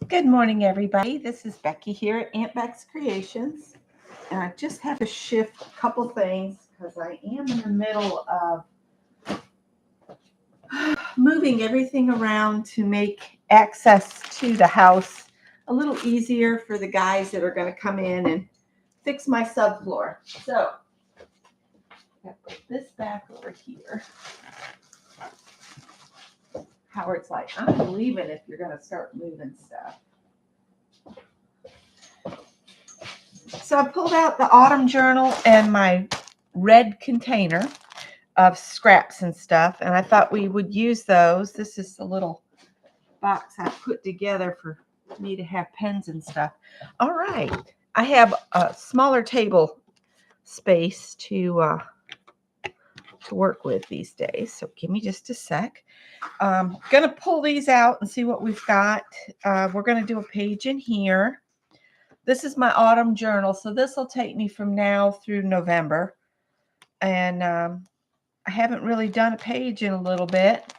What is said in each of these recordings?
Good morning, everybody. This is Becky here at Aunt Beck's Creations. And I just have to shift a couple things because I am in the middle of moving everything around to make access to the house a little easier for the guys that are going to come in and fix my subfloor. So, I put this back over here. Howard's like, I'm leaving if you're going to start moving stuff. So I pulled out the autumn journal and my red container of scraps and stuff, and I thought we would use those. This is a little box I put together for me to have pens and stuff. All right, I have a smaller table space to work with these days, so give me just a sec. I'm gonna pull these out and see what we've got. We're gonna do a page in here. This is my autumn journal, so this will take me from now through November. And I haven't really done a page in a little bit.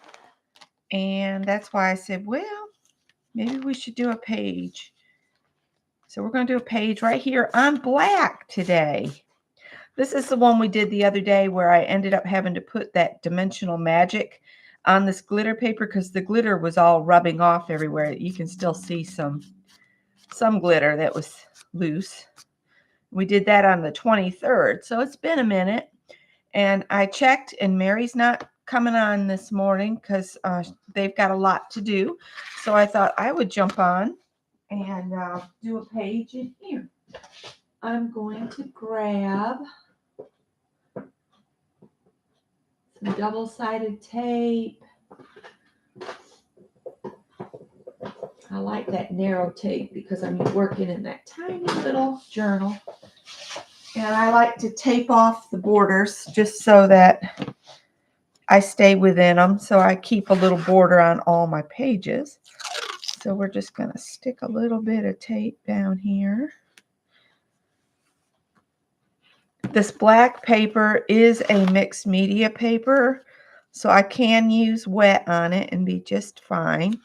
And that's why I said, well, maybe we should do a page. So we're going to do a page right here on black today. This is the one we did the other day where I ended up having to put that dimensional magic on this glitter paper because the glitter was all rubbing off everywhere. You can still see some glitter that was loose. We did that on the 23rd, so it's been a minute. And I checked, and Mary's not coming on this morning because they've got a lot to do. So I thought I would jump on and do a page in here. I'm going to grab some double-sided tape. I like that narrow tape because I'm working in that tiny little journal. And I like to tape off the borders just so that I stay within them. So I keep a little border on all my pages. So we're just going to stick a little bit of tape down here. This black paper is a mixed media paper, so I can use wet on it and be just fine.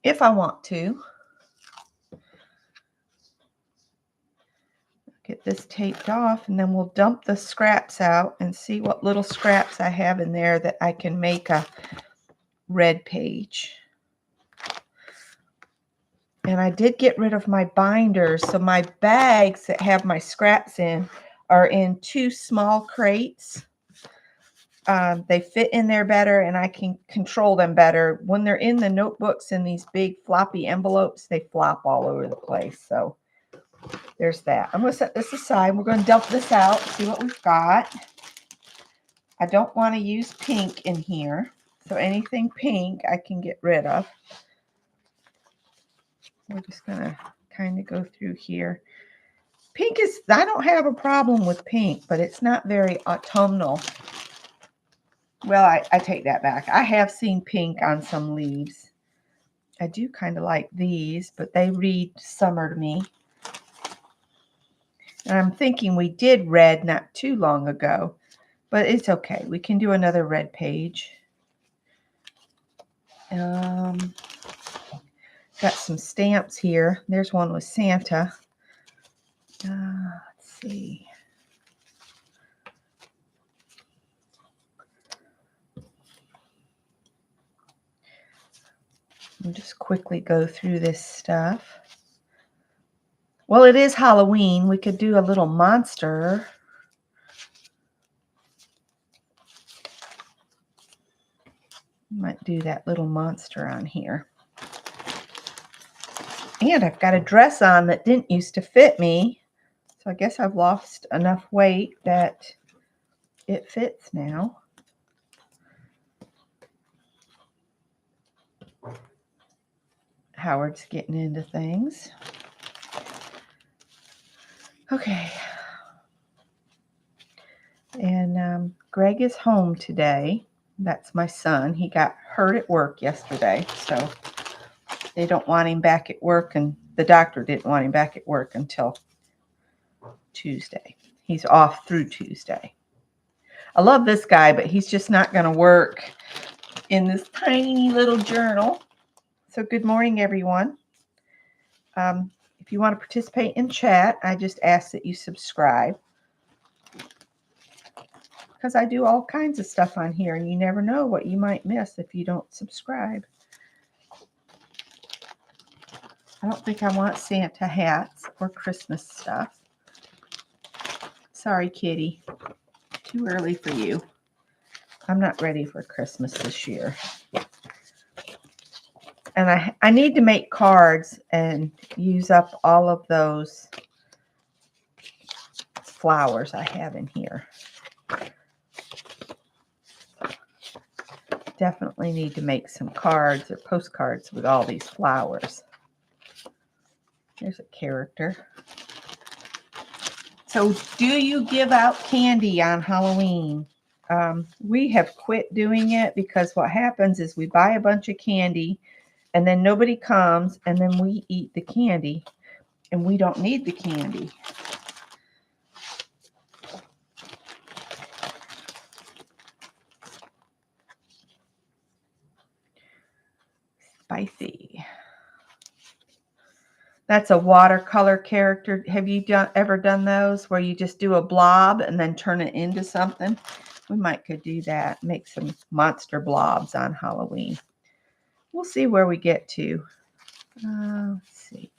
If I want to. Get this taped off, and then we'll dump the scraps out and see what little scraps I have in there that I can make a red page. And I did get rid of my binders, so my bags that have my scraps in are in 2 small crates. They fit in there better, and I can control them better. When they're in the notebooks in these big floppy envelopes, they flop all over the place. So there's that. I'm going to set this aside. We're going to dump this out, see what we've got. I don't want to use pink in here, so anything pink I can get rid of. We're just going to kind of go through here. Pink is, I don't have a problem with pink, but it's not very autumnal. Well, I take that back. I have seen pink on some leaves. I do kind of like these, but they read summer to me. And I'm thinking we did red not too long ago, but it's okay. We can do another red page. Got some stamps here. There's one with Santa. Let's see. I'll just quickly go through this stuff. Well, it is Halloween. We could do a little monster. Might do that little monster on here. And I've got a dress on that didn't used to fit me. So I guess I've lost enough weight that it fits now. Howard's getting into things. Okay. And Greg is home today. That's my son. He got hurt at work yesterday, so they don't want him back at work, and the doctor didn't want him back at work until Tuesday. He's off through Tuesday. I love this guy, but he's just not going to work in this tiny little journal. So good morning, everyone. If you want to participate in chat, I just ask that you subscribe, because I do all kinds of stuff on here, and you never know what you might miss if you don't subscribe. I don't think I want Santa hats or Christmas stuff. Sorry, kitty. Too early for you. I'm not ready for Christmas this year. And I need to make cards and use up all of those flowers I have in here. Definitely need to make some cards or postcards with all these flowers. Here's a character. So, do you give out candy on Halloween? We have quit doing it because what happens is we buy a bunch of candy and then nobody comes and then we eat the candy and we don't need the candy. Spicy. That's a watercolor character. Have you ever done those where you just do a blob and then turn it into something? We might could do that. Make some monster blobs on Halloween. We'll see where we get to. Let's see.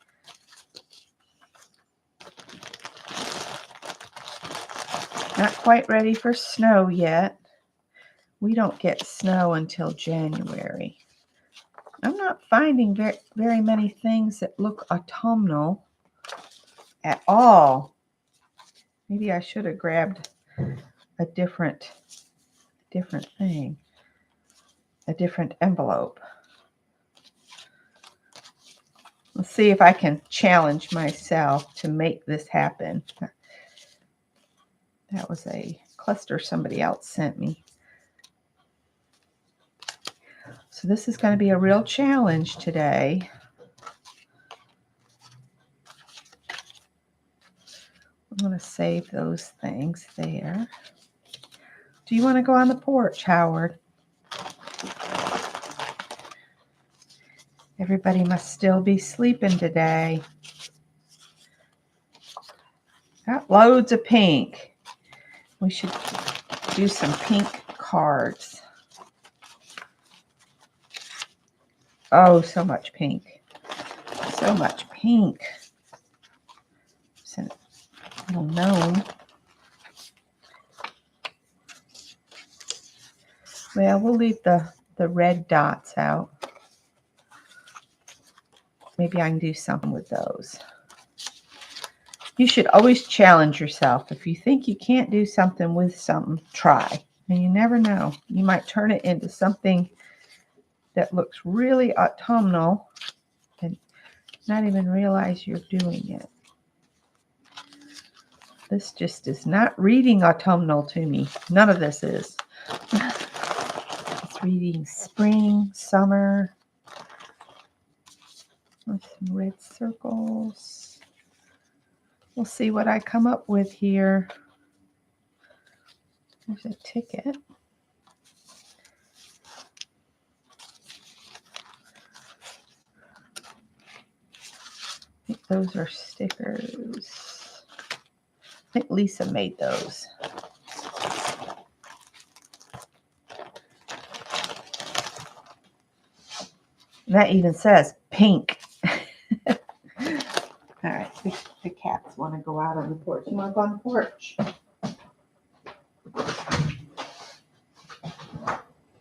Not quite ready for snow yet. We don't get snow until January. I'm not finding very many things that look autumnal at all. Maybe I should have grabbed a different thing, a different envelope. Let's see if I can challenge myself to make this happen. That was a cluster somebody else sent me. So this is going to be a real challenge today. I'm going to save those things there. Do you want to go on the porch, Howard? Everybody must still be sleeping today. Got loads of pink. We should do some pink cards. Oh, so much pink. So much pink. It's a little gnome. Well, we'll leave the red dots out. Maybe I can do something with those. You should always challenge yourself. If you think you can't do something with something, try. And you never know. You might turn it into something that looks really autumnal and not even realize you're doing it. This just is not reading autumnal to me. None of this is. It's reading spring, summer. With some red circles. We'll see what I come up with here. There's a ticket. I think those are stickers. I think Lisa made those. And that even says pink. All right, the cats want to go out on the porch. You want to go on the porch?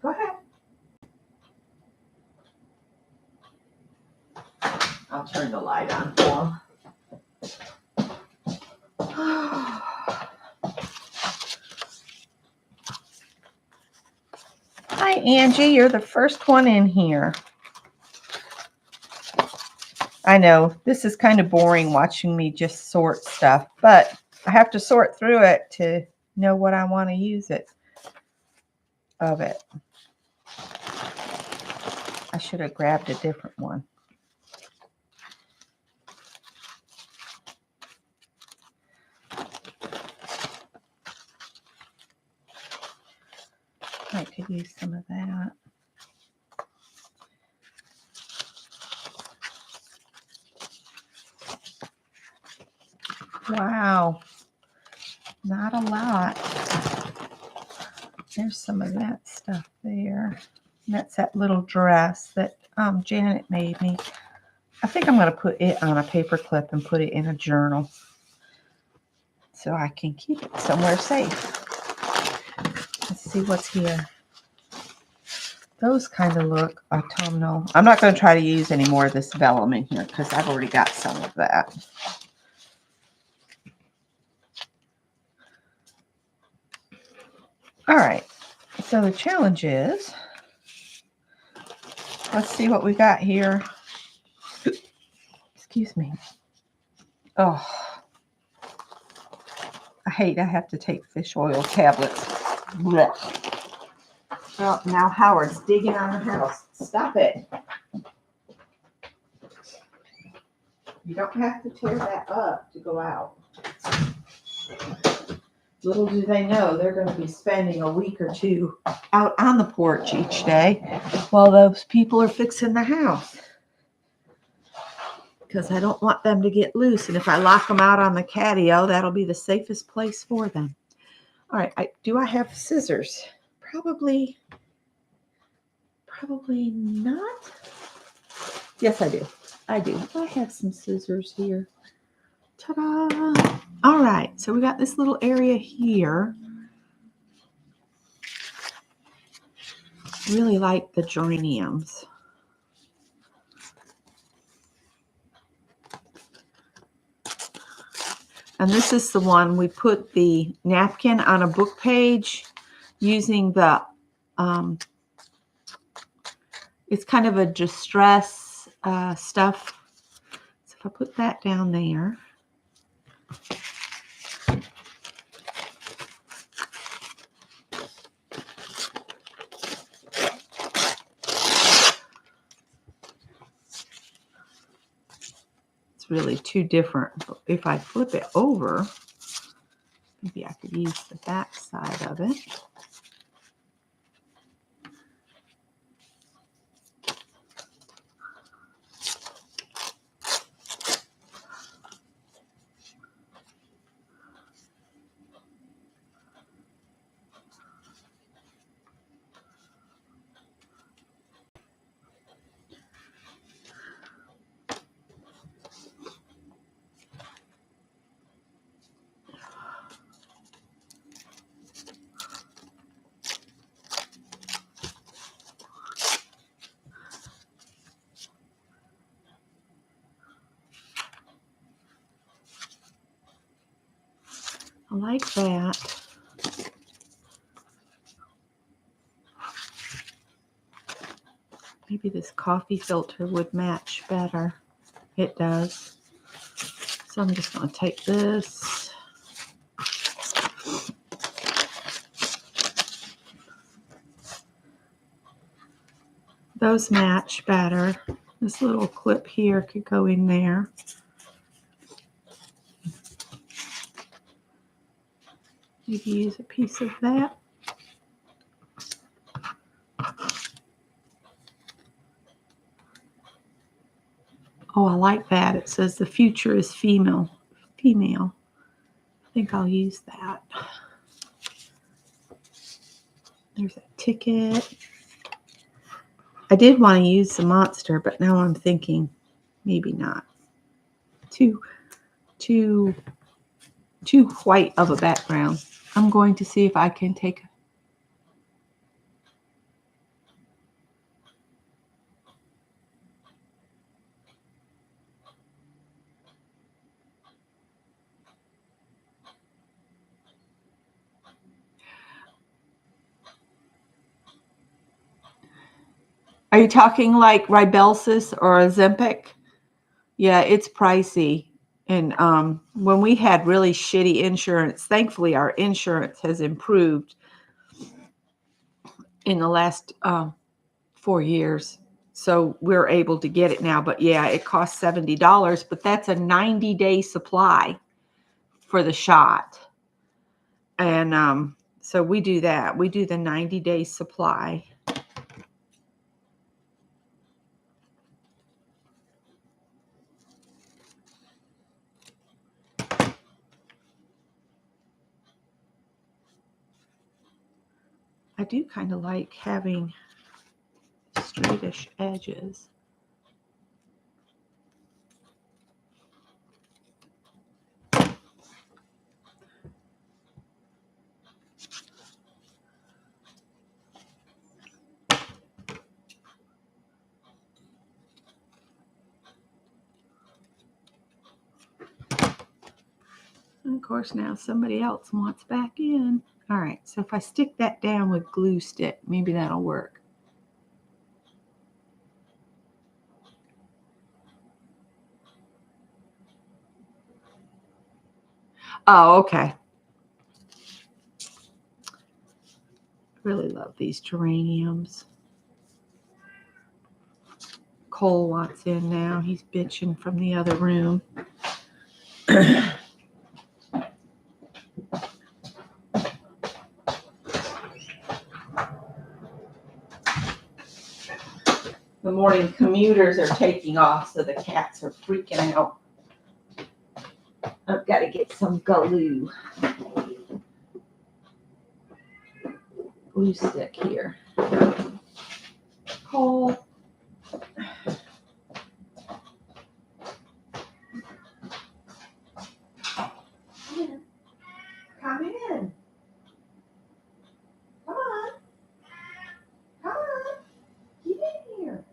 Go ahead. I'll turn the light on for them. Hi, Angie. You're the first one in here. I know this is kind of boring watching me just sort stuff, but I have to sort through it to know what I want to use of it. I should have grabbed a different one. I could use some of that. Wow. Not a lot. There's some of that stuff there. And that's that little dress that Janet made me. I think I'm going to put it on a paper clip and put it in a journal so I can keep it somewhere safe. Let's see what's here. Those kind of look autumnal. I'm not going to try to use any more of this vellum in here because I've already got some of that. All right. So the challenge is, let's see what we got here. Excuse me. Oh, I hate I have to take fish oil tablets. Blech. Well, now Howard's digging on the house. Stop it. You don't have to tear that up to go out. Little do they know they're going to be spending a week or two out on the porch each day while those people are fixing the house. Because I don't want them to get loose. And if I lock them out on the catio, that'll be the safest place for them. All right. Do I have scissors? Probably not. Yes, I do. I have some scissors here. Ta-da! All right, so we got this little area here. Really like the geraniums. And this is the one we put the napkin on a book page using the, it's kind of a distress stuff. So if I put that down there. Really two different. If I flip it over, maybe I could use the back side of it. I like that. Maybe this coffee filter would match better. It does. So I'm just going to take this. Those match better. This little clip here could go in there. Maybe use a piece of that. Oh, I like that. It says the future is female. I think I'll use that. There's a ticket. I did want to use the monster, but now I'm thinking maybe not. Too white of a background. I'm going to see if I can take. Are you talking like Ribelsis or Ozempic? Yeah, it's pricey. And when we had really shitty insurance, thankfully our insurance has improved in the last 4 years. So we're able to get it now. But yeah, it costs $70, but that's a 90-day supply for the shot. And So we do that. We do the 90-day supply. I do kind of like having straightish edges. And of course, now somebody else wants back in. All right, so if I stick that down with glue stick, maybe that'll work. Oh, okay. Really love these geraniums. Cole wants in now. He's bitching from the other room. The morning commuters are taking off, so the cats are freaking out. I've got to get some glue stick here. Cole. Come in. Come on. Come on. Get in here.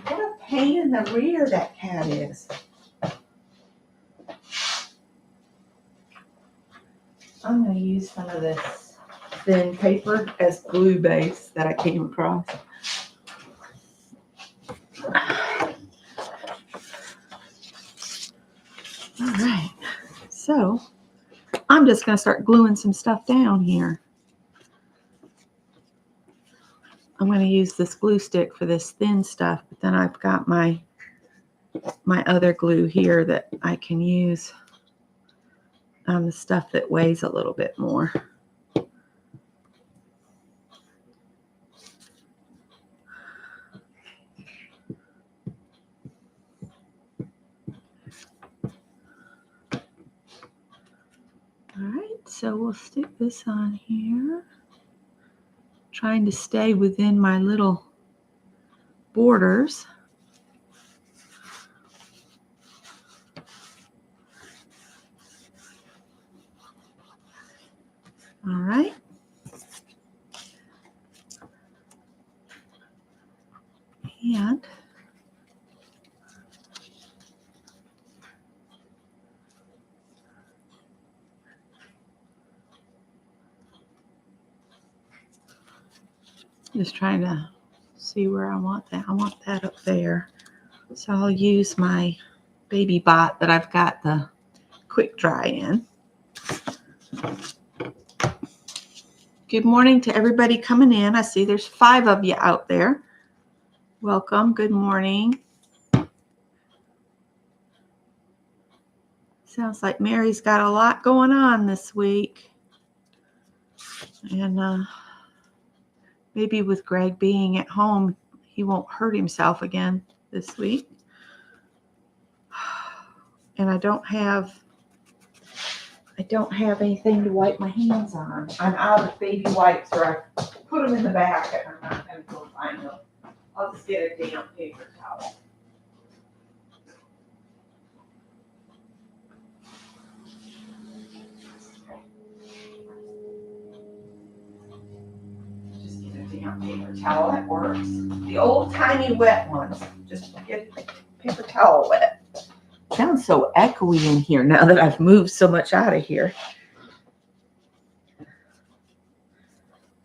What a pain in the rear that cat is. I'm going to use some of this thin paper as glue base that I came across. All right, so I'm just going to start gluing some stuff down here. I'm going to use this glue stick for this thin stuff, but then I've got my other glue here that I can use on the stuff that weighs a little bit more. All right, so we'll stick this on here. Trying to stay within my little borders. All right. And just trying to see where I want that. I want that up there. So I'll use my baby bot that I've got the quick dry in. Good morning to everybody coming in. I see there's 5 of you out there. Welcome. Good morning. Sounds like Mary's got a lot going on this week. And maybe with Greg being at home, he won't hurt himself again this week. And I don't have anything to wipe my hands on. I'm out of baby wipes, or I put them in the back and I'm not going to go find them. I'll just get a damp paper towel. Just get a damp paper towel, that works. The old tiny wet ones. Just get a paper towel wet. Sounds so echoey in here now that I've moved so much out of here.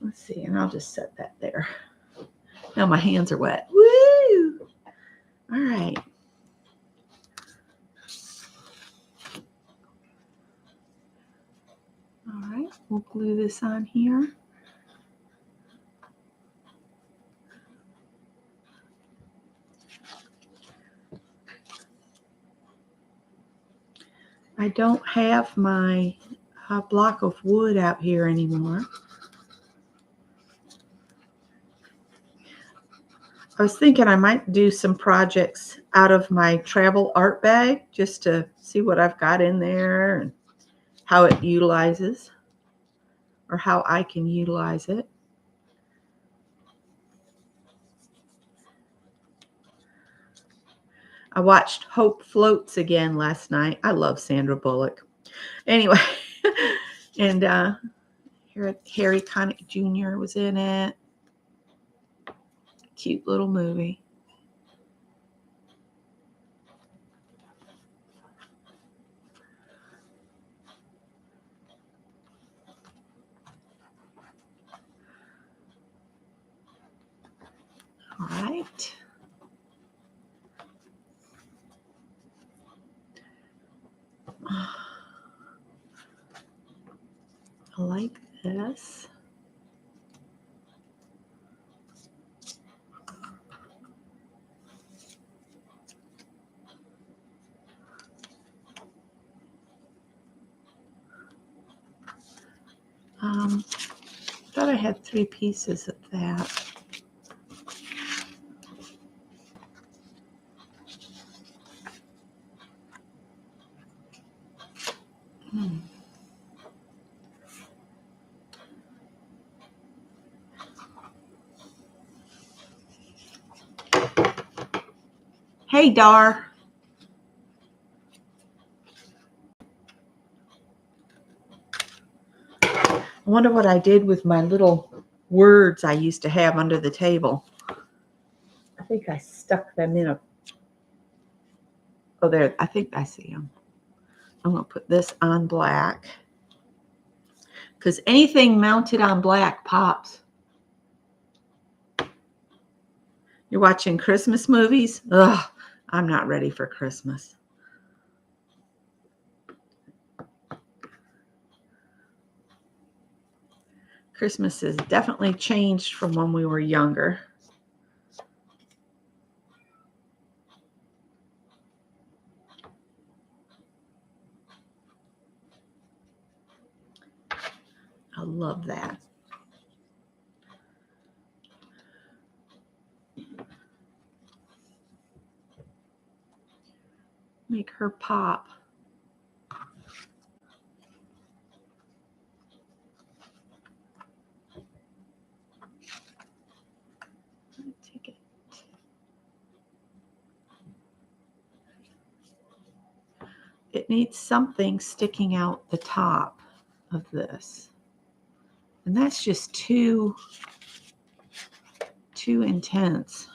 Let's see, and I'll just set that there. Now my hands are wet. Woo! All right. All right, we'll glue this on here. I don't have my block of wood out here anymore. I was thinking I might do some projects out of my travel art bag just to see what I've got in there and how it utilizes or how I can utilize it. I watched Hope Floats again last night. I love Sandra Bullock. Anyway, and Harry Connick Jr. was in it. Cute little movie. All right. I like this. Thought I had 3 pieces of that. Hey, Dar. I wonder what I did with my little words I used to have under the table. I think I stuck them in a... Oh, there. I think I see them. I'm going to put this on black. Because anything mounted on black pops. You're watching Christmas movies? Ugh, I'm not ready for Christmas. Christmas has definitely changed from when we were younger. I love that. Make her pop. Take it. It needs something sticking out the top of this. And that's just too intense.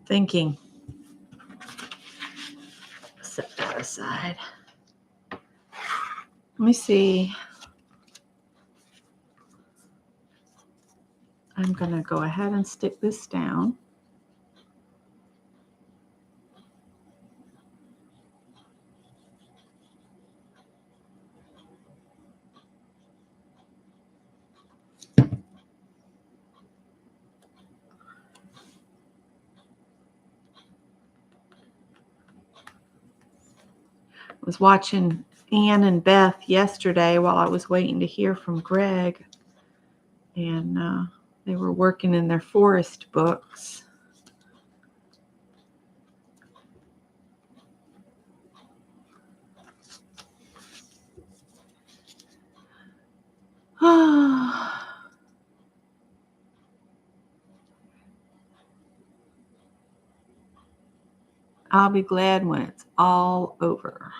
Thinking. Set that aside. Let me see. I'm going to go ahead and stick this down. I was watching Ann and Beth yesterday while I was waiting to hear from Greg. And they were working in their forest books. I'll be glad when it's all over.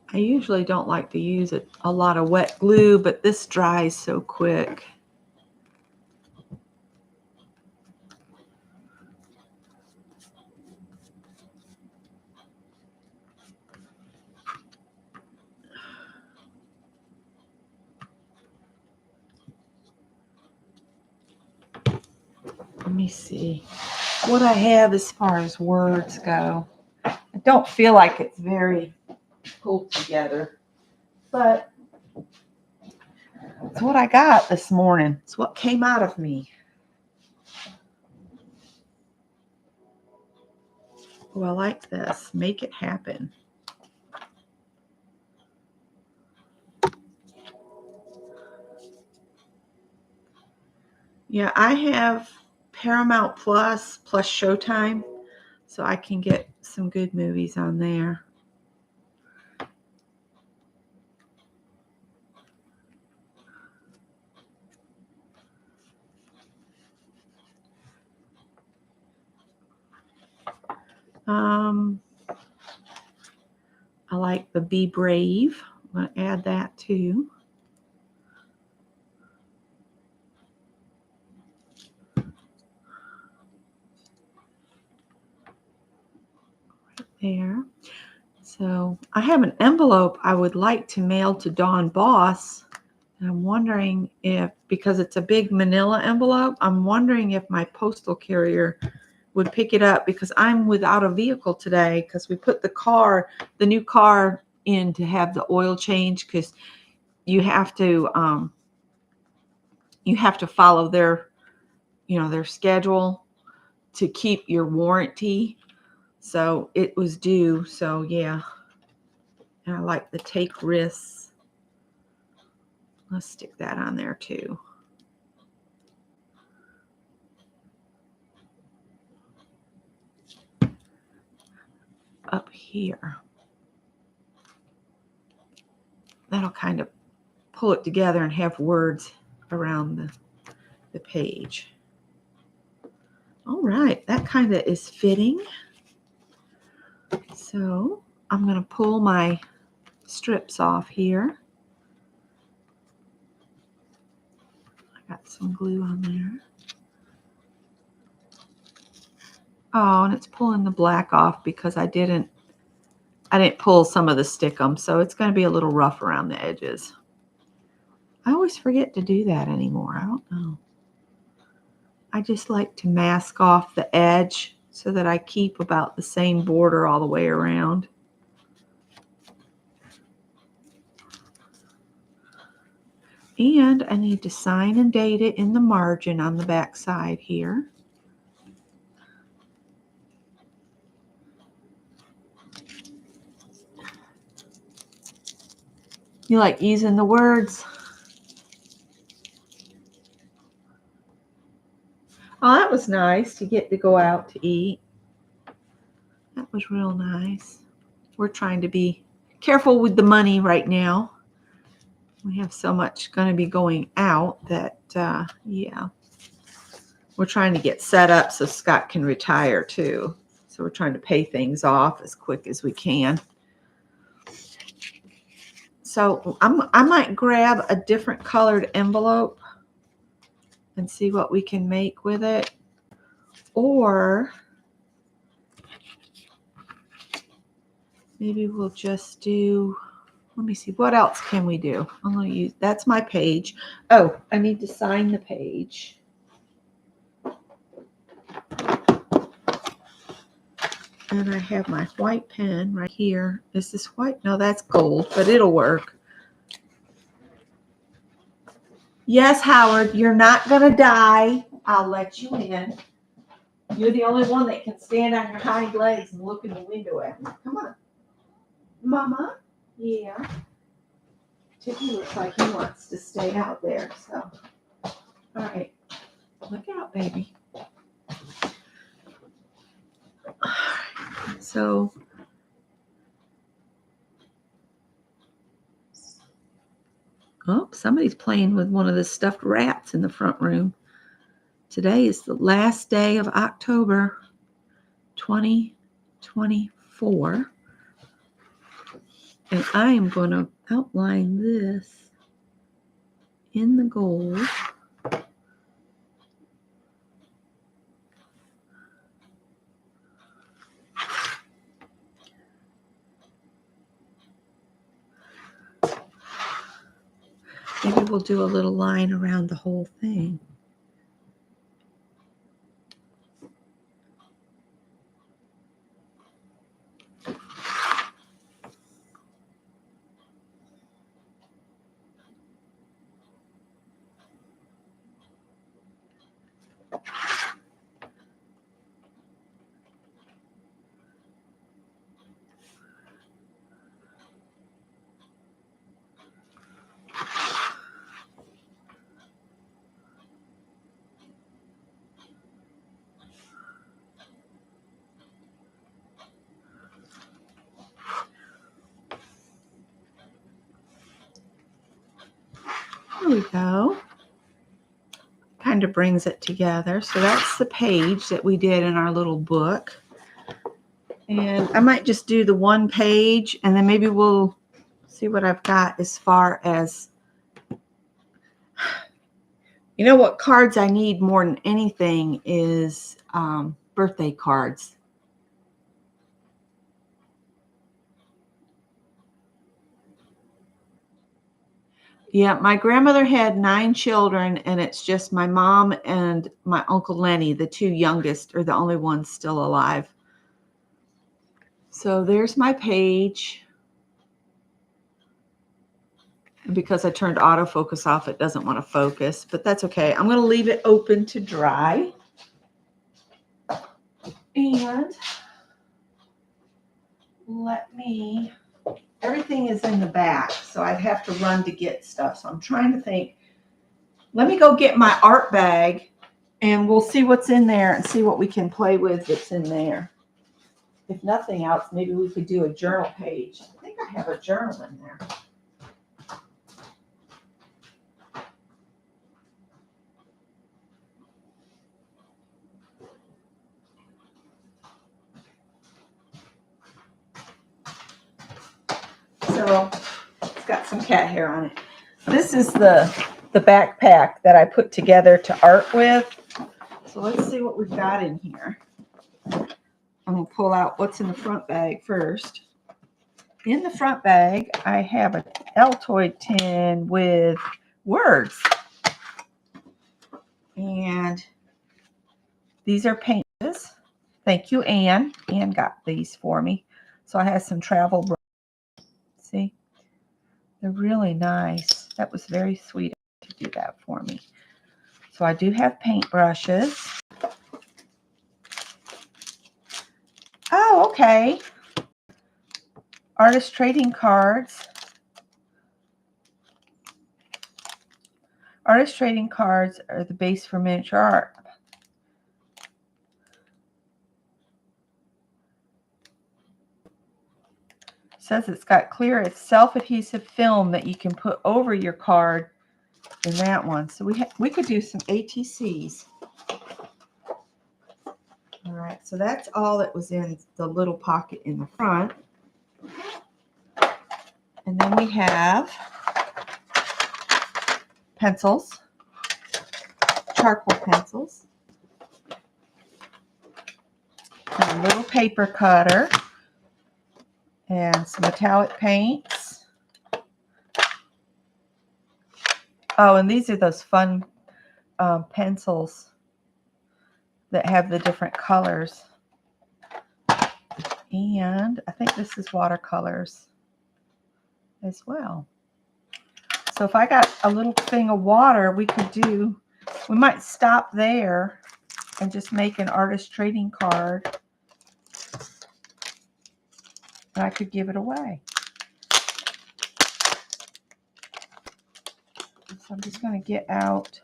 I usually don't like to use a lot of wet glue, but this dries so quick. Let me see what I have as far as words go. I don't feel like it's very pulled together, but it's what I got this morning. It's what came out of me. Oh, I like this. Make it happen. Yeah, I have Paramount Plus Showtime, so I can get some good movies on there. I like the Be Brave. I'm going to add that too. Right there. So I have an envelope I would like to mail to Dawn Boss. And I'm wondering if, because it's a big manila envelope, I'm wondering if my postal carrier would pick it up, because I'm without a vehicle today because we put the new car in to have the oil change, because you have to follow their schedule to keep your warranty. So it was due. So yeah. And I like the take risks. Let's stick that on there too. Up here. That'll kind of pull it together and have words around the page. All right, that kind of is fitting. So I'm going to pull my strips off here. I got some glue on there. Oh, and it's pulling the black off because I didn't pull some of the stickum, so it's going to be a little rough around the edges. I always forget to do that anymore. I don't know. I just like to mask off the edge so that I keep about the same border all the way around. And I need to sign and date it in the margin on the back side here. You like using the words? Oh, that was nice to get to go out to eat. That was real nice. We're trying to be careful with the money right now. We have so much going to be going out that, yeah. We're trying to get set up so Scott can retire too. So we're trying to pay things off as quick as we can. So I might grab a different colored envelope and see what we can make with it. Or maybe we'll just do, let me see, what else can we do? I'm going to use, that's my page. Oh, I need to sign the page. And I have my white pen right here. Is this white? No, that's gold, but it'll work. Yes, Howard, you're not going to die. I'll let you in. You're the only one that can stand on your hind legs and look in the window at me. Come on. Mama? Yeah. Chicky looks like he wants to stay out there, so. All right. Look out, baby. So, oh, somebody's playing with one of the stuffed rats in the front room. Today is the last day of October 2024. And I am going to outline this in the gold. Maybe we'll do a little line around the whole thing. There we go. Kind of brings it together. So that's the page that we did in our little book. And I might just do the one page and then maybe we'll see what I've got as far as, you know what cards I need more than anything is birthday cards. Yeah, my grandmother had 9 children, and it's just my mom and my Uncle Lenny, the 2 youngest, are the only ones still alive. So there's my page. And because I turned autofocus off, it doesn't want to focus, but that's okay. I'm going to leave it open to dry. And everything is in the back, so I'd have to run to get stuff. So I'm trying to think. Let me go get my art bag, and we'll see what's in there and see what we can play with that's in there. If nothing else, maybe we could do a journal page. I think I have a journal in there. So it's got some cat hair on it. This is the backpack that I put together to art with. So let's see what we've got in here. I'm going to pull out what's in the front bag first. In the front bag, I have an Altoid tin with words. And these are pages. Thank you, Anne. Anne got these for me. So I have some travel brushes. See? They're really nice. That was very sweet to do that for me. So I do have paint brushes. Oh, okay. Artist trading cards. Artist trading cards are the base for miniature art. It says it's got clear self-adhesive film that you can put over your card in that one. So we could do some ATCs. All right, so that's all that was in the little pocket in the front. And then we have pencils, charcoal pencils, and a little paper cutter, and some metallic paints. Oh, and these are those fun pencils that have the different colors. And I think this is watercolors as well. So if I got a little thing of water, we might stop there and just make an artist trading card. And I could give it away. So I'm just going to get out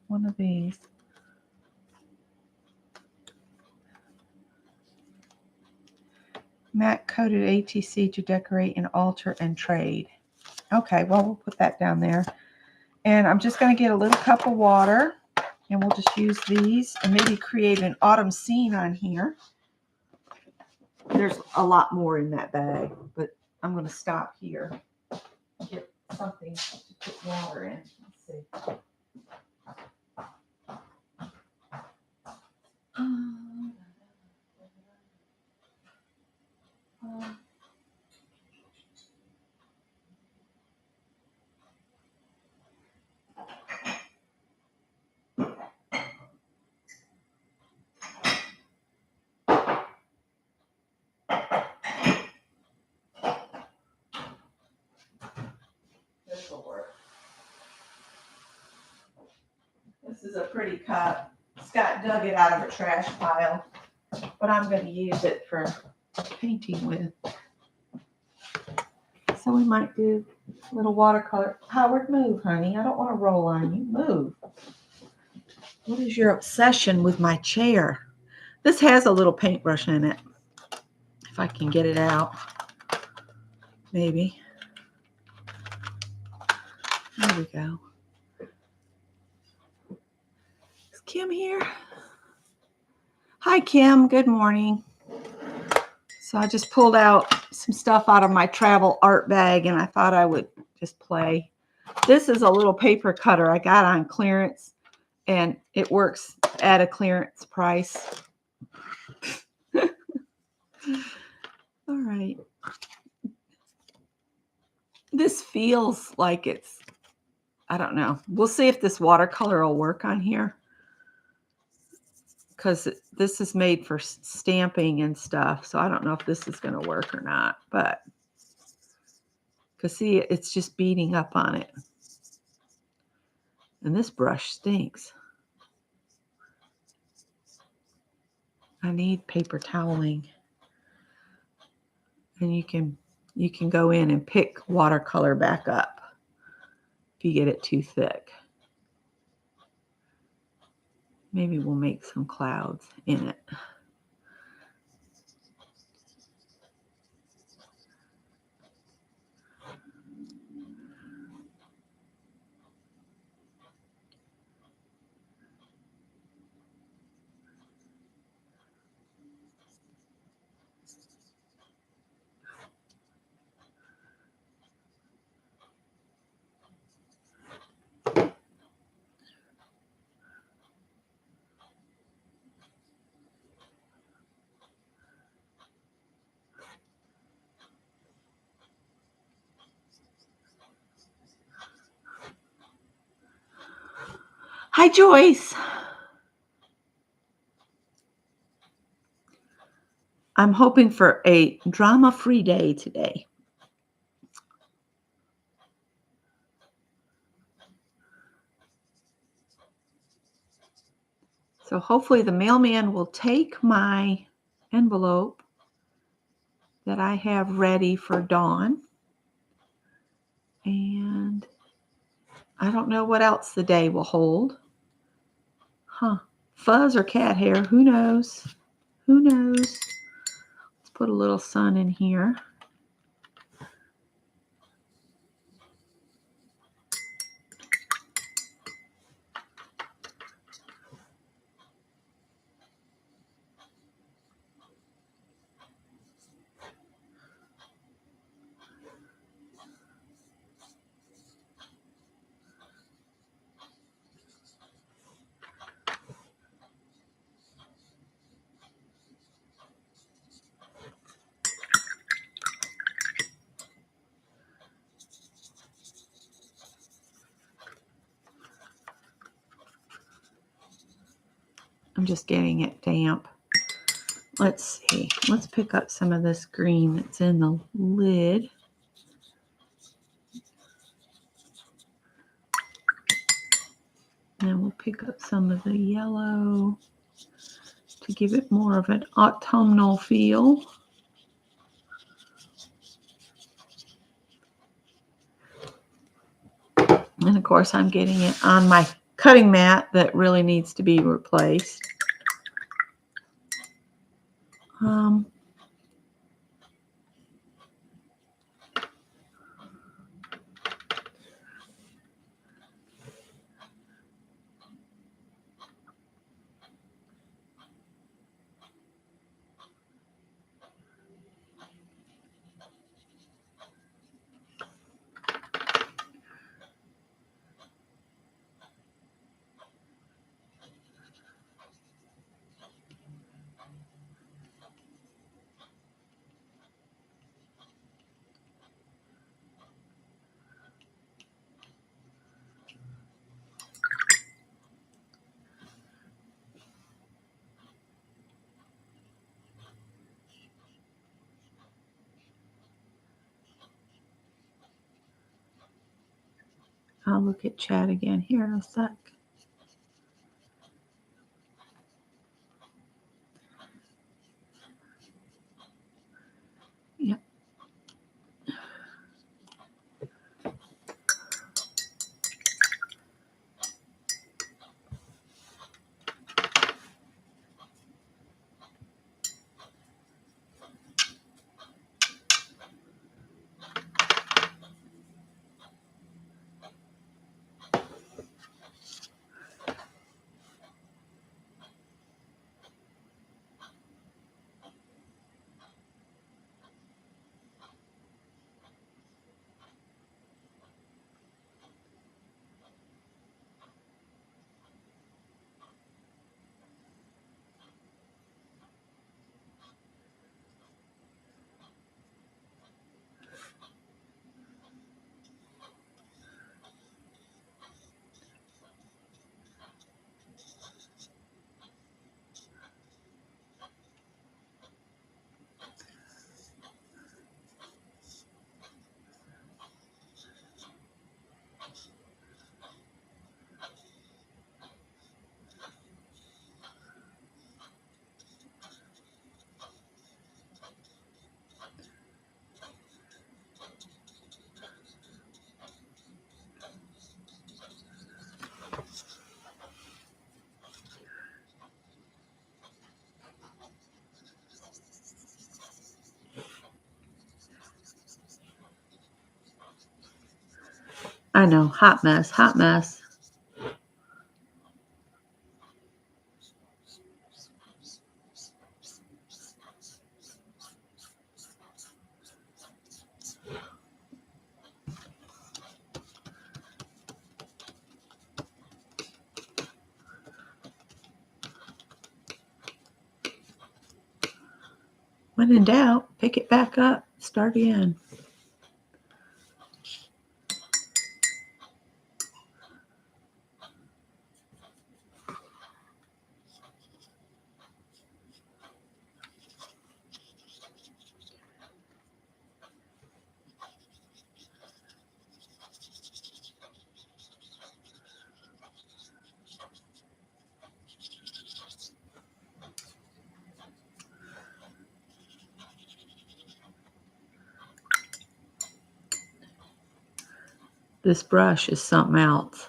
one of these. Matte coated ATC to decorate and alter and trade. Okay, well, we'll put that down there. And I'm just going to get a little cup of water, and we'll just use these and maybe create an autumn scene on here. There's a lot more in that bag, but I'm going to stop here and get something to put water in. Let's see. This will work. This is a pretty cup. Scott dug it out of a trash pile, but I'm going to use it for painting with. So we might do a little watercolor. Howard, move, honey. I don't want to roll on you. Move. What is your obsession with my chair? This has a little paintbrush in it. If I can get it out. Maybe. There we go. Is Kim here? Hi, Kim. Good morning. So I just pulled out some stuff out of my travel art bag, and I thought I would just play. This is a little paper cutter I got on clearance, and it works at a clearance price. All right. This feels like it's, I don't know. We'll see if this watercolor will work on here, because this is made for stamping and stuff. So I don't know if this is going to work or not, but because see, it's just beating up on it. And this brush stinks. I need paper toweling. And you can go in and pick watercolor back up if you get it too thick. Maybe we'll make some clouds in it. Hi, Joyce. I'm hoping for a drama-free day today. So hopefully the mailman will take my envelope that I have ready for Dawn. And I don't know what else the day will hold. Huh. Fuzz or cat hair, who knows? Who knows? Let's put a little sun in here. I'm just getting it damp. Let's see. Let's pick up some of this green that's in the lid. pick up some of the yellow to give it more of an autumnal feel. And of course, I'm getting it on my cutting mat that really needs to be replaced. I'll look at chat again here in a sec. Yep. I know, hot mess, hot mess. When in doubt, pick it back up, start again. This brush is something else.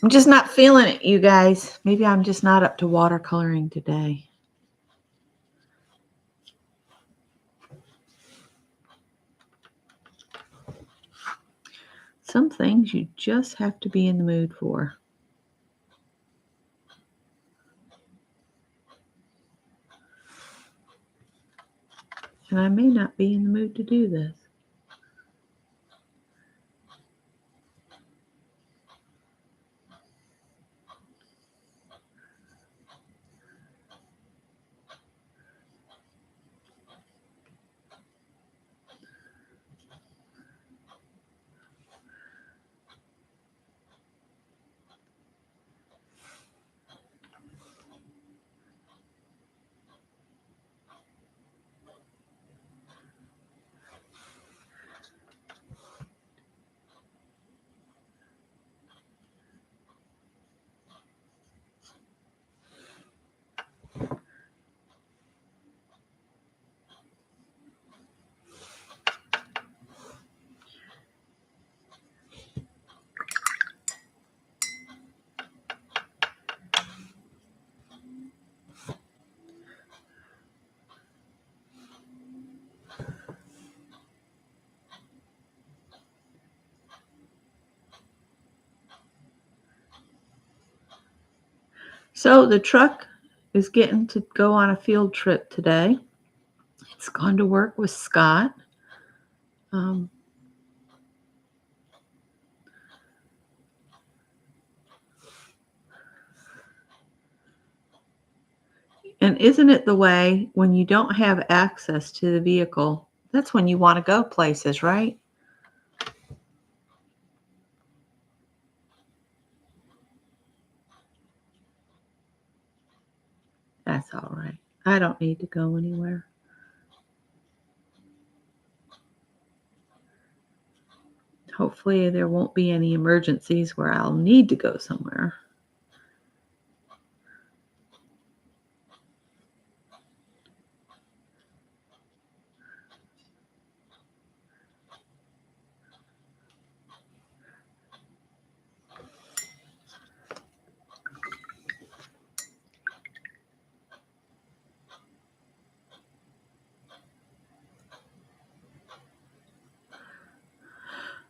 I'm just not feeling it, you guys. Maybe I'm just not up to watercoloring today. Some things you just have to be in the mood for. And I may not be in the mood to do this. So the truck is getting to go on a field trip today. It's gone to work with Scott. Um, and isn't it the way when you don't have access to the vehicle, that's when you want to go places, right? That's all right. I don't need to go anywhere. Hopefully there won't be any emergencies where I'll need to go somewhere.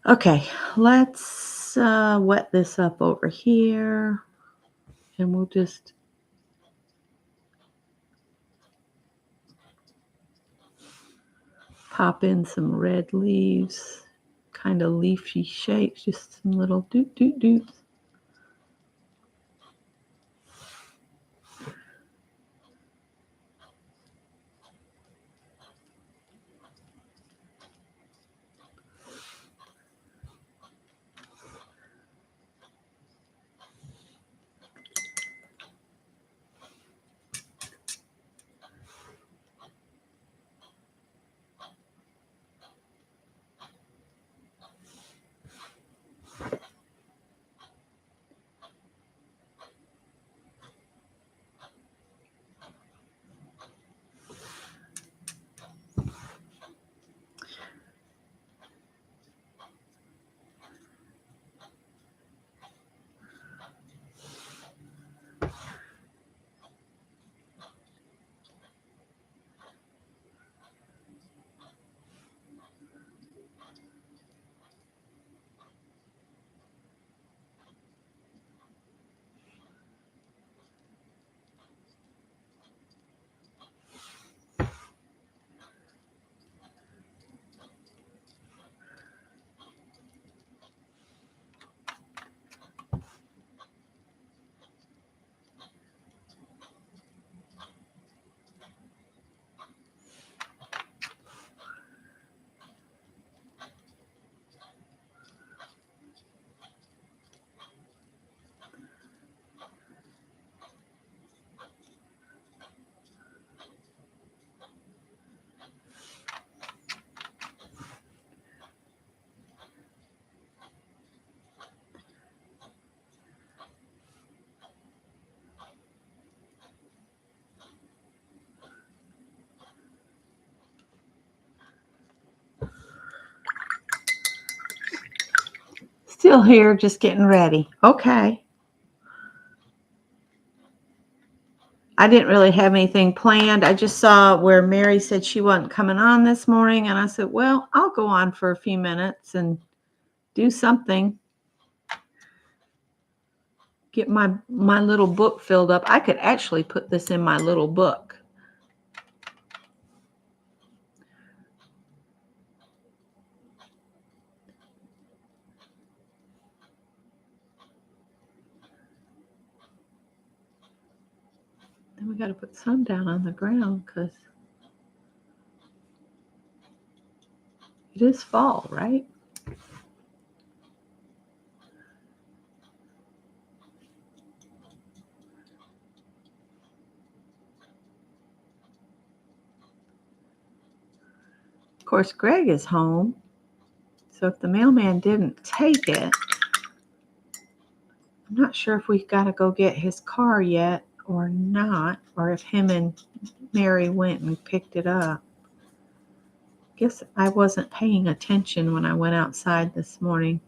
Okay, let's wet this up over here, and we'll just pop in some red leaves, kind of leafy shapes, just some little doot doot doots. Still here, just getting ready. Okay. I didn't really have anything planned. I just saw where Mary said she wasn't coming on this morning, and I said, well, I'll go on for a few minutes and do something. Get my little book filled up. I could actually put this in my little book. Then we got to put some down on the ground because it is fall, right? Of course, Greg is home. So if the mailman didn't take it, I'm not sure if we've got to go get his car yet or not, or if him and Mary went and picked it up. Guess I wasn't paying attention when I went outside this morning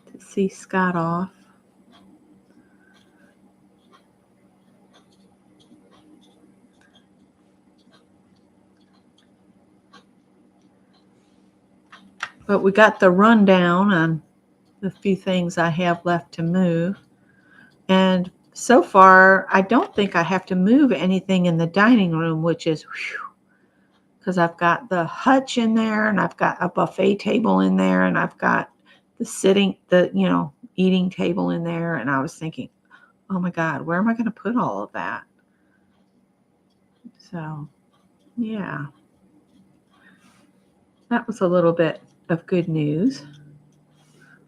to see Scott off. But we got the rundown on the few things I have left to move. And so far, I don't think I have to move anything in the dining room, which is because I've got the hutch in there and I've got a buffet table in there and I've got the eating table in there. And I was thinking, oh my God, where am I going to put all of that? So, yeah, that was a little bit of good news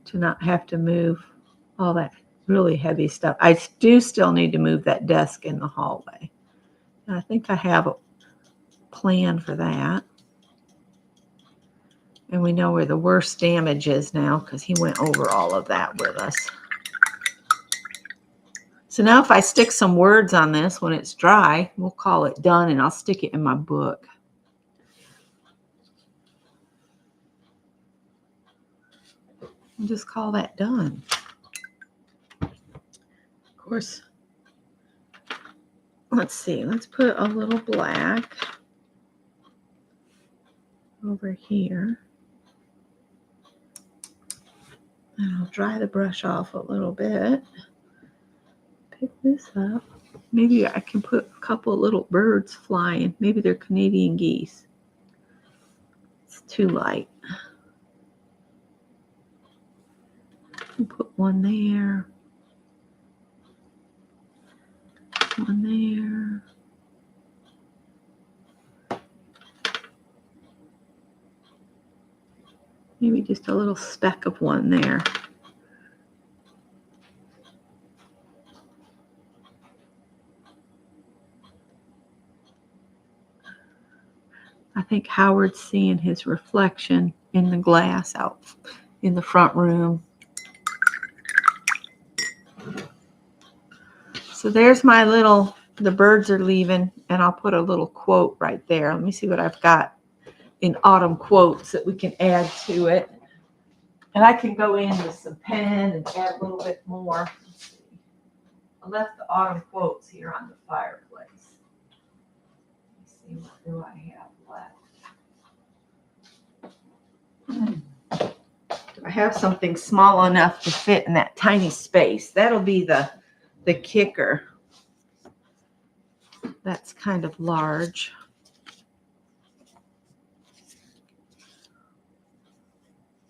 to not have to move all that really heavy stuff. I do still need to move that desk in the hallway. And I think I have a plan for that. And we know where the worst damage is now because he went over all of that with us. So now if I stick some words on this when it's dry, we'll call it done and I'll stick it in my book. And just call that done. Of course, let's see. Let's put a little black over here. And I'll dry the brush off a little bit. Pick this up. Maybe I can put a couple of little birds flying. Maybe they're Canadian geese. It's too light. We'll put one there. One there. Maybe just a little speck of one there. I think Howard's seeing his reflection in the glass out in the front room. So there's my the birds are leaving, and I'll put a little quote right there. Let me see what I've got in autumn quotes that we can add to it. And I can go in with some pen and add a little bit more. Let's see. I left the autumn quotes here on the fireplace. Let's see, what do I have left? Do I have something small enough to fit in that tiny space? That'll be the kicker. That's kind of large.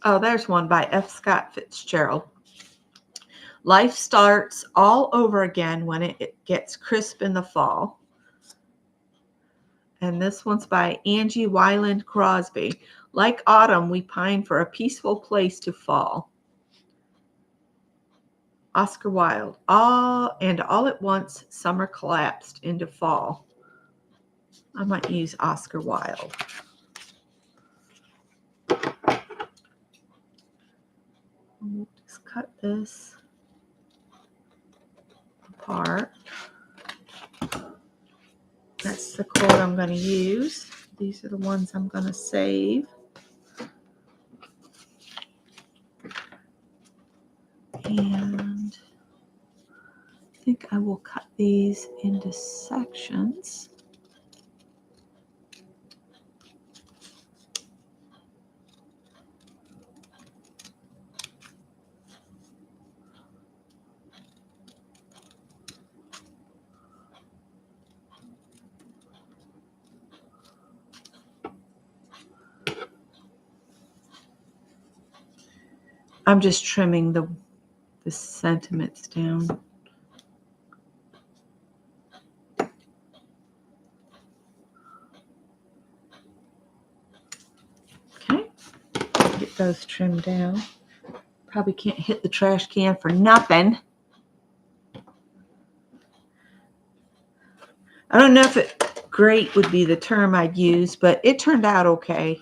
Oh, there's one by F. Scott Fitzgerald. Life starts all over again when it gets crisp in the fall. And this one's by Angie Wyland Crosby. Like autumn, we pine for a peaceful place to fall. Oscar Wilde. All at once, summer collapsed into fall. I might use Oscar Wilde. We'll just cut this apart. That's the quote I'm going to use. These are the ones I'm going to save. And I think I will cut these into sections. I'm just trimming the sentiments down. Okay, get those trimmed down. Probably can't hit the trash can for nothing. I don't know if great would be the term I'd use, but it turned out okay.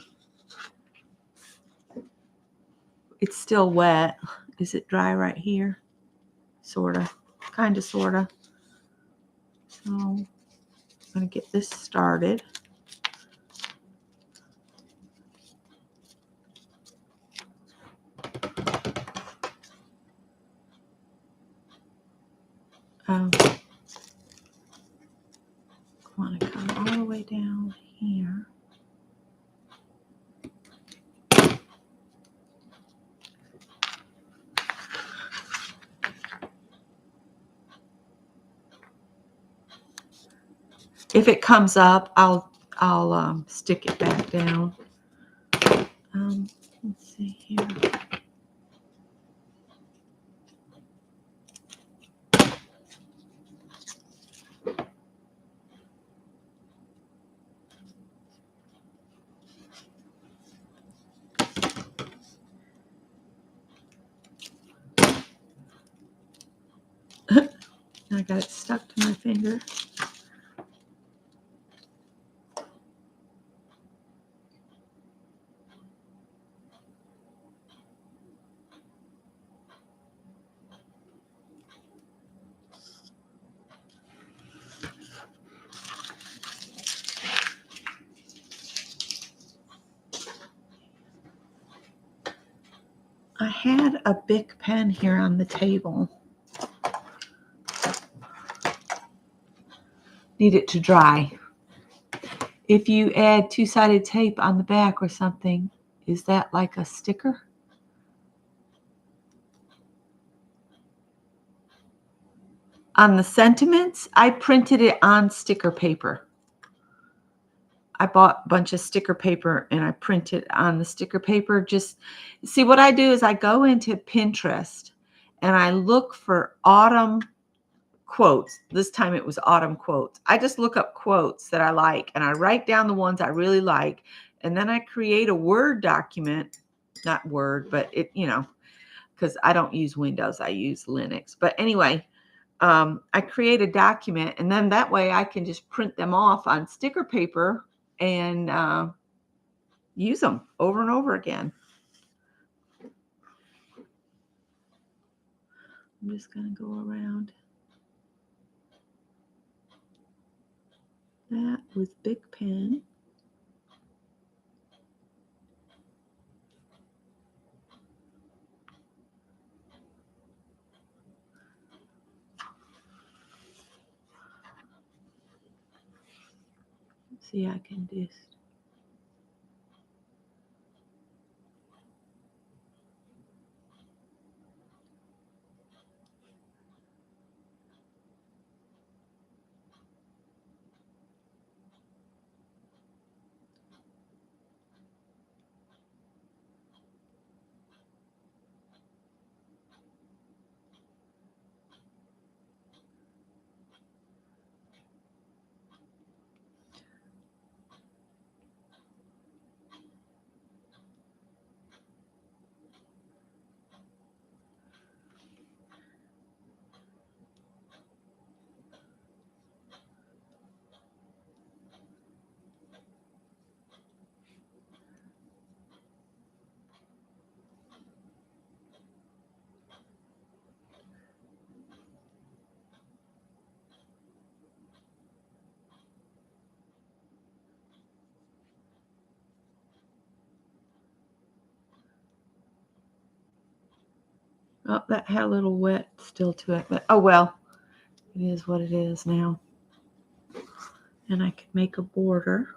It's still wet. Is it dry right here? Sorta. Kinda, sorta. So I'm gonna get this started. I want to come all the way down here. If it comes up, I'll stick it back down. Let's see here. I got it stuck to my finger. I had a Bic pen here on the table. Need it to dry. If you add two-sided tape on the back or something, is that like a sticker? On the sentiments, I printed it on sticker paper. I bought a bunch of sticker paper and I printed on the sticker paper. Just see, what I do is I go into Pinterest and I look for autumn quotes. This time it was autumn quotes. I just look up quotes that I like and I write down the ones I really like. And then I create a Word document, not Word, but it, because I don't use Windows, I use Linux. But anyway, I create a document and then that way I can just print them off on sticker paper and use them over and over again. I'm just going to go around that with Bic pen. See, I can just oh, that had a little wet still to it, but oh well, it is what it is now. And I could make a border,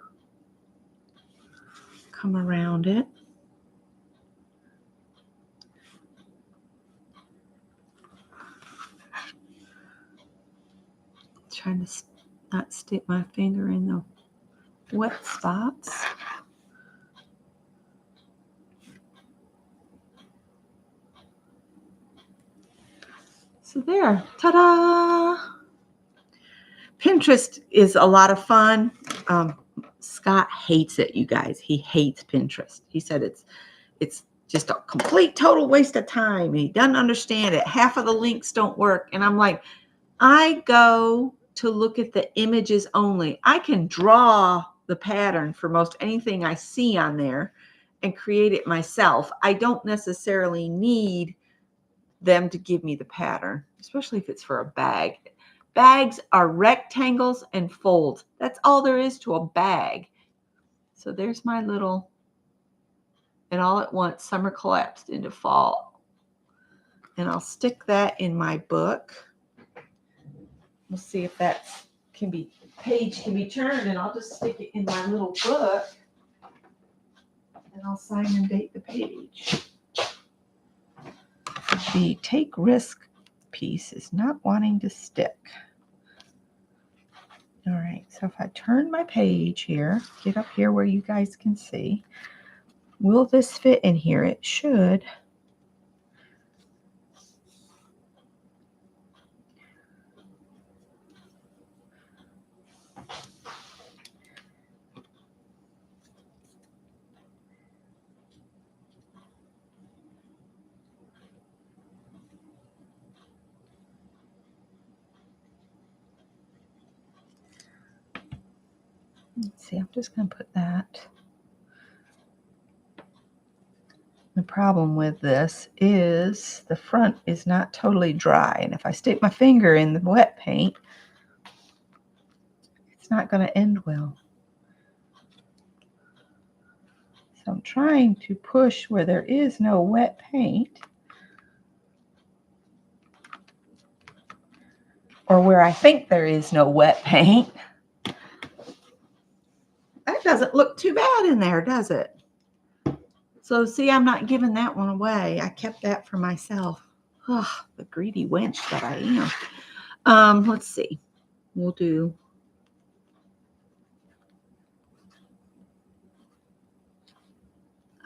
come around it. Trying to not stick my finger in the wet spots. So there, ta-da! Pinterest is a lot of fun. Scott hates it, you guys. He hates Pinterest. He said it's just a complete total waste of time. He doesn't understand it. Half of the links don't work. And I'm like, I go to look at the images only. I can draw the pattern for most anything I see on there and create it myself. I don't necessarily need them to give me the pattern, especially if it's for a bag. Bags are rectangles and folds. That's all there is to a bag. So there's my little, and all at once summer collapsed into fall. And I'll stick that in my book. We'll see if that page can be turned, and I'll just stick it in my little book and I'll sign and date the page. The take risk piece is not wanting to stick. All right, so if I turn my page here, get up here where you guys can see, will this fit in here? It should. Let's see, I'm just going to put that. The problem with this is the front is not totally dry, and if I stick my finger in the wet paint, it's not going to end well. So I'm trying to push where there is no wet paint, or where I think there is no wet paint. That doesn't look too bad in there, does it? So see, I'm not giving that one away. I kept that for myself. Oh, the greedy wench that I am. Let's see. We'll do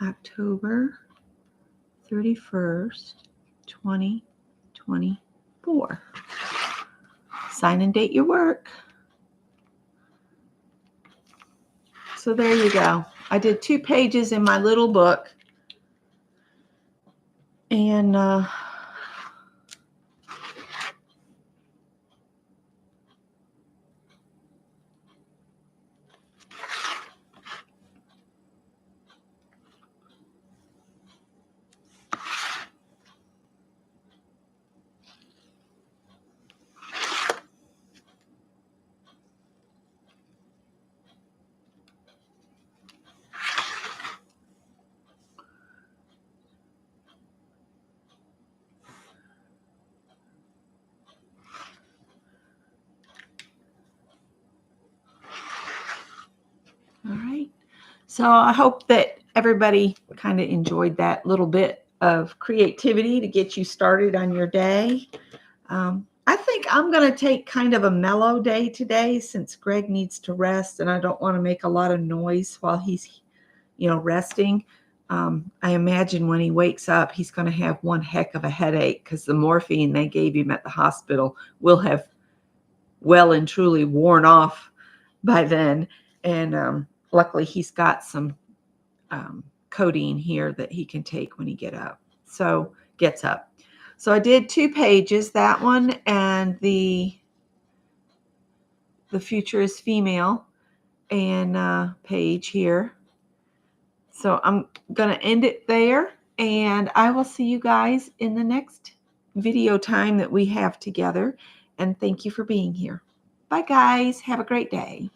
October 31st, 2024. Sign and date your work. So there you go. I did 2 pages in my little book. And all right. So I hope that everybody kind of enjoyed that little bit of creativity to get you started on your day. I think I'm going to take kind of a mellow day today since Greg needs to rest and I don't want to make a lot of noise while he's, resting. I imagine when he wakes up, he's going to have one heck of a headache because the morphine they gave him at the hospital will have well and truly worn off by then. And luckily he's got some codeine here that he can take when he gets up. So I did 2 pages, that one and the future is female and page here. So I'm going to end it there, and I will see you guys in the next video time that we have together. And thank you for being here. Bye, guys. Have a great day.